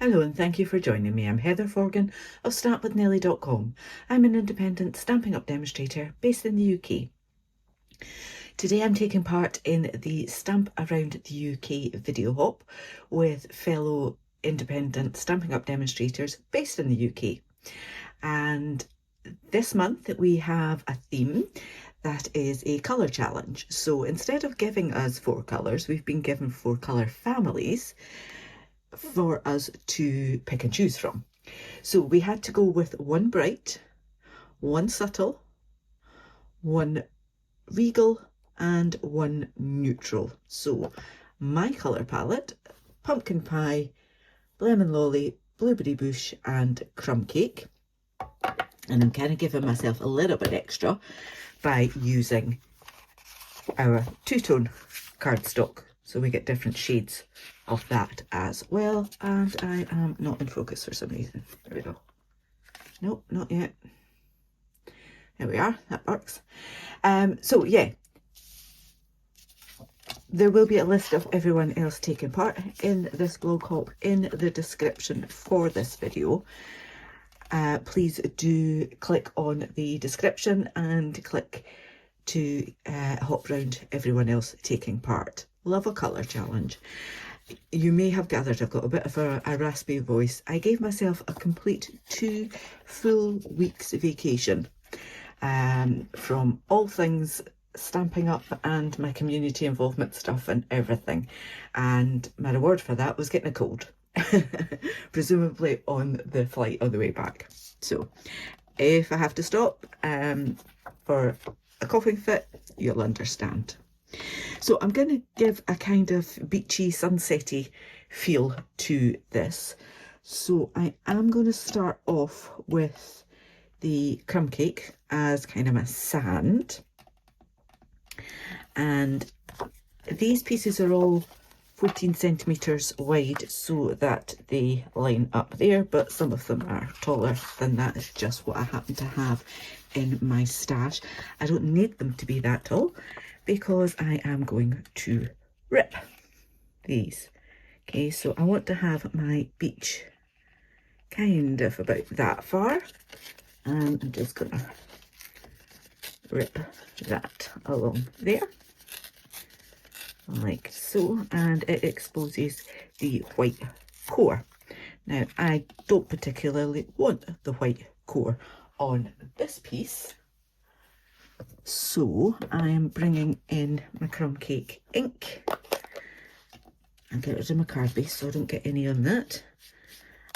Hello and thank you for joining me. I'm Heather Forgan of stampwithnellie.com. I'm an independent Stampin' Up demonstrator based in the UK. Today I'm taking part in the Stamp Around the UK video hop with fellow independent Stampin' Up demonstrators based in the UK. And this month we have a theme that is a colour challenge. So instead of giving us 4 colours, we've been given 4 colour families for us to pick and choose from. So we had to go with one bright, one subtle, one Regal and one neutral. So my colour palette: pumpkin pie, lemon lolly, blueberry bush and crumb cake. And I'm kind of giving myself a little bit extra by using our two-tone cardstock, so we get different shades of that as well. And I am not in focus for some reason. There we go. Nope, not yet. There we are, that works. So yeah, there will be a list of everyone else taking part in this blog hop in the description for this video. Please do click on the description and click to hop round everyone else taking part. Love a colour challenge. You may have gathered I've got a bit of a raspy voice. I gave myself a complete 2 full weeks vacation from all things Stampin' Up and my community involvement stuff and everything, and my reward for that was getting a cold, presumably on the flight on the way back. So if I have to stop for a coughing fit, you'll understand. So I'm going to give a kind of beachy, sunsetty feel to this. So I am going to start off with the crumb cake as kind of a sand. And these pieces are all 14 centimetres wide so that they line up there, but some of them are taller than that. It's just what I happen to have in my stash. I don't need them to be that tall because I am going to rip these. Okay, so I want to have my beach kind of about that far, and I'm just gonna rip that along there like so, and it exposes the white core. Now I don't particularly want the white core on this piece, so I am bringing in my crumb cake ink and get rid of my card base so I don't get any on that,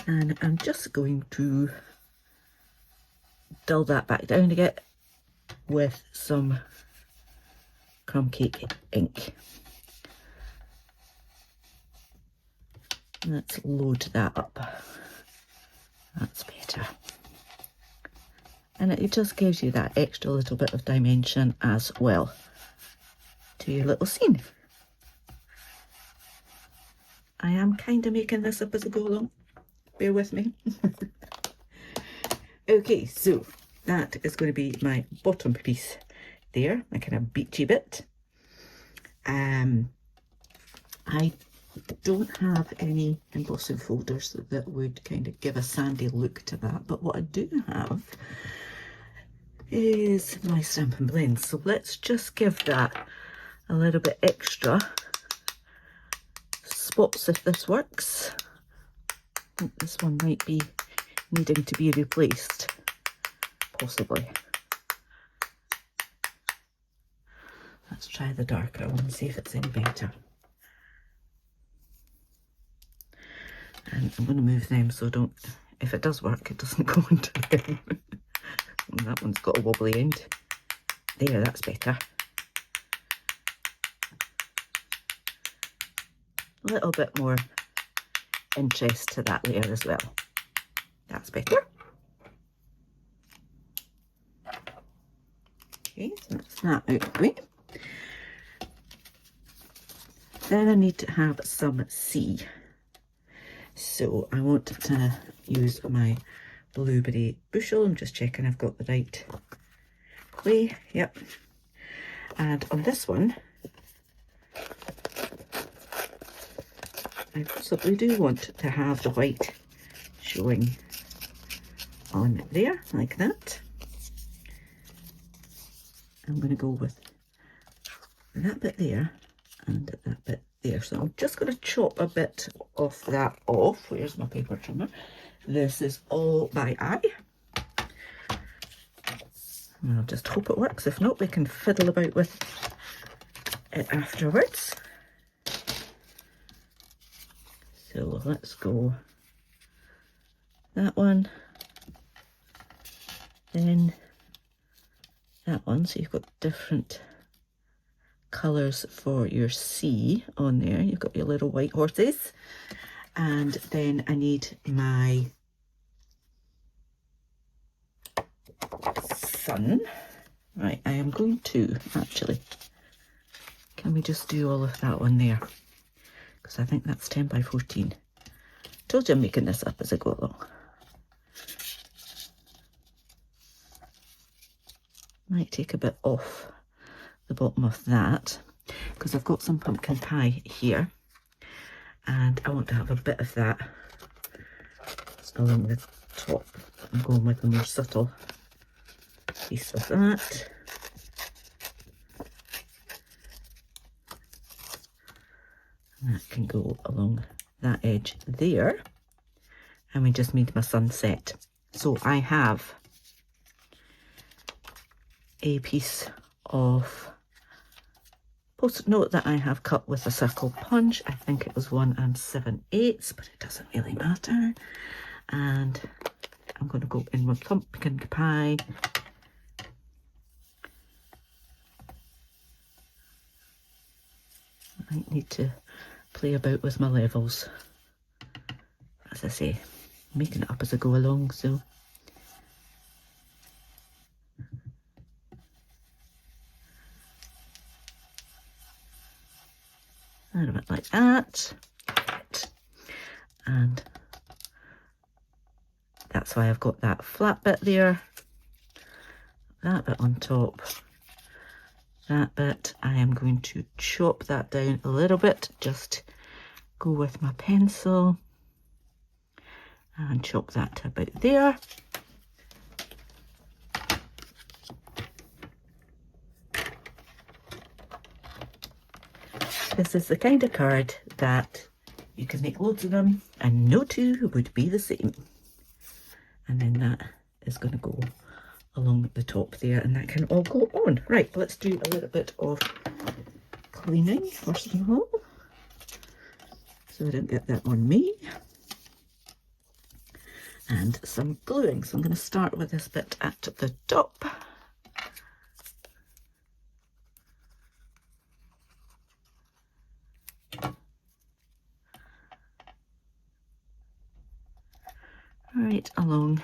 and I'm just going to dull that back down again with some crumb cake ink. Let's load that up. That's better. And it just gives you that extra little bit of dimension as well to your little scene. I am kind of making this up as I go along. Bear with me. Okay, so that is going to be my bottom piece there, my kind of beachy bit. I don't have any embossing folders that would kind of give a sandy look to that, but what I do have is my Stampin' Blend. So let's just give that a little bit extra spots if this works. I think this one might be needing to be replaced, possibly. Let's try the darker one and see if it's any better. And I'm going to move them so don't, if it does work, it doesn't go into them. That one's got a wobbly end. There, that's better. A little bit more interest to that layer as well. That's better. Okay, so that's that out of the way. Then I need to have some C. So I want to use my blueberry bushel. I'm just checking I've got the right clay. Yep. And on this one, I possibly do want to have the white showing on there, like that. I'm going to go with that bit there and that bit there. So I'm just going to chop a bit of that off. Where's my paper trimmer? This is all by eye. And I'll just hope it works. If not, we can fiddle about with it afterwards. So let's go that one, then that one. So you've got different colours for your C on there. You've got your little white horses. And then I need my sun. Right, I am going to actually, can we just do all of that one there? Because I think that's 10 by 14. Told you I'm making this up as I go along. Might take a bit off the bottom of that because I've got some pumpkin pie here and I want to have a bit of that along the top. I'm going with a more subtle piece of that. And that can go along that edge there. And we just made my sunset. So I have a piece of post-it note that I have cut with a circle punch. I think it was 1 7/8, but it doesn't really matter. And I'm going to go in with pumpkin pie. I might need to play about with my levels. As I say, making it up as I go along, so a bit like that. And that's why I've got that flat bit there, that bit on top, that bit. I am going to chop that down a little bit, just go with my pencil and chop that to about there. This is the kind of card that you can make loads of them and no two would be the same. And then that is going to go along the top there and that can all go on. Right, let's do a little bit of cleaning first of all, so I don't get that on me. And some gluing. So I'm going to start with this bit at the top. Right along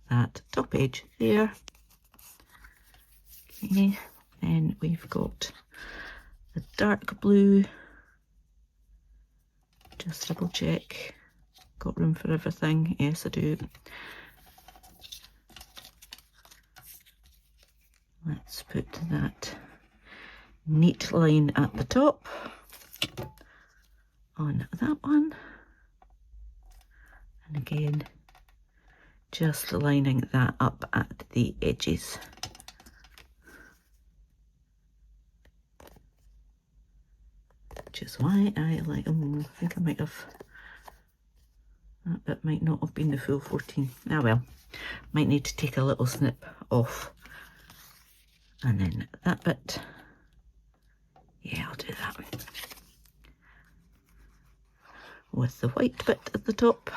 that top edge there. Okay, then we've got the dark blue. Just double check. Got room for everything? Yes, I do. Let's put that neat line at the top on that one. And again, just lining that up at the edges. Which is why I like, I think I might have, that bit might not have been the full 14. Ah well, might need to take a little snip off. And then that bit, yeah, I'll do that. With the white bit at the top.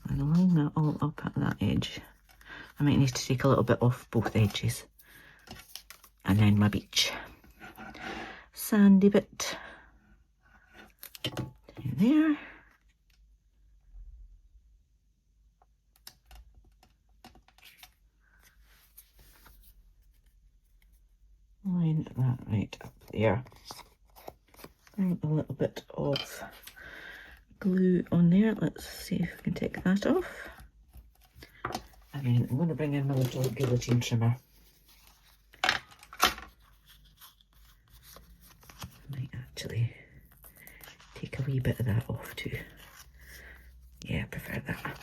And line that all up at that edge. I might need to take a little bit off both edges. And then my beach. Sandy bit. Down there. Line that right up there. Bring a little bit of glue on there. Let's see if we can take that off. And then I'm going to bring in my little guillotine trimmer. I might actually take a wee bit of that off too. Yeah, I prefer that.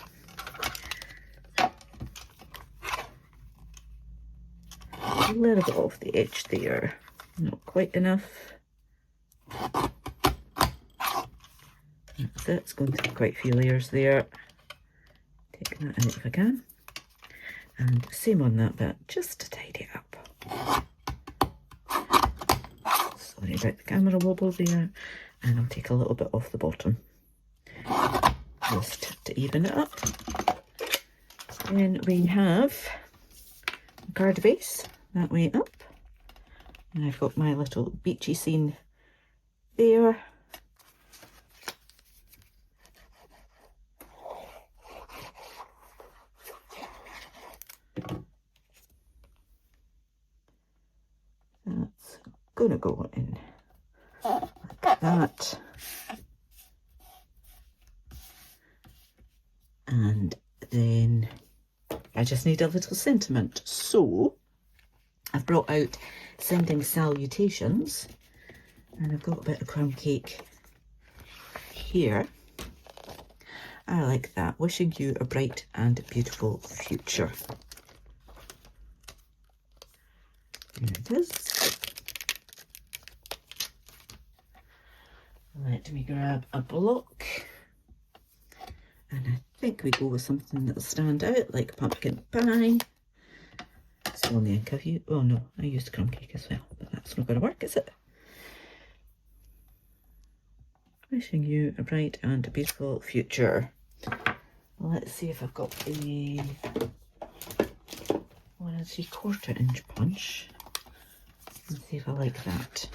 A little bit off the edge there, not quite enough. That's it, it's going to be quite a few layers there. Take that out if I can. And same on that bit, just to tidy it up. Sorry about the camera wobble there. And I'll take a little bit off the bottom, just to even it up. Then we have a card base that way up. And I've got my little beachy scene there. That's gonna go in like that. And then I just need a little sentiment. So I've brought out Sending Salutations, and I've got a bit of crumb cake here. I like that. Wishing you a bright and beautiful future. There it is. Let me grab a block. And I think we go with something that'll stand out, like pumpkin pie. It's only ink I've used. Oh no, I used crumb cake as well, but that's not going to work, is it? Wishing you a bright and beautiful future. Let's see if I've got a 1 3/4 inch punch. Let's see if I like that.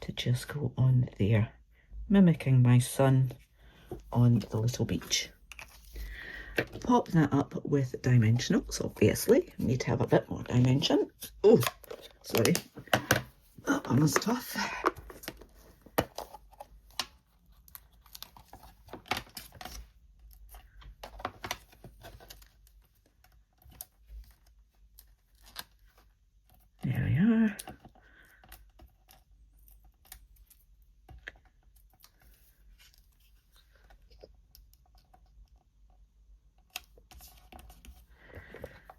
To just go on there, mimicking my son on the little beach. Pop that up with dimensionals, obviously. Need to have a bit more dimension. Oh, sorry. That one was tough. There we are.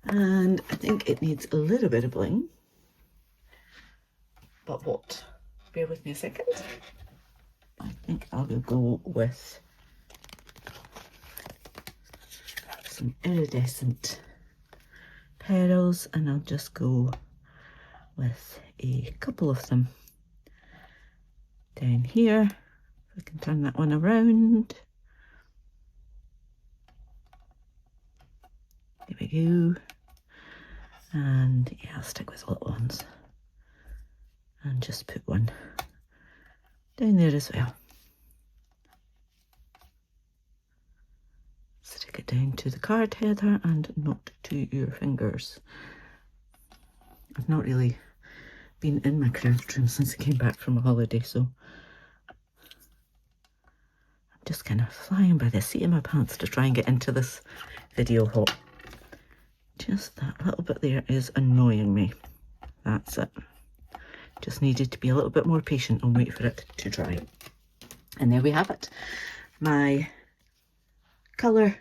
And I think it needs a little bit of bling. But what? Bear with me a second. I think I will go with some iridescent pearls, and I'll just go with a couple of them down here. If I can turn that one around. There we go. And yeah, I'll stick with little ones. And just put one down there as well. Stick it down to the card header and not to your fingers. I've not really been in my craft room since I came back from a holiday, so I'm just kind of flying by the seat of my pants to try and get into this video hop. Just that little bit there is annoying me. That's it. Just needed to be a little bit more patient and wait for it to dry. And there we have it. My colour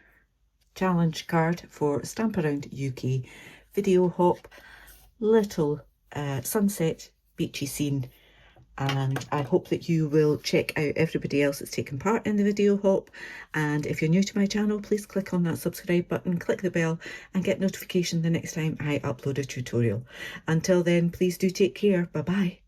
challenge card for Stamp Around UK video hop. Little sunset beachy scene. And I hope that you will check out everybody else that's taken part in the video hop. And if you're new to my channel, please click on that subscribe button, click the bell and get notification the next time I upload a tutorial. Until then, please do take care. Bye bye.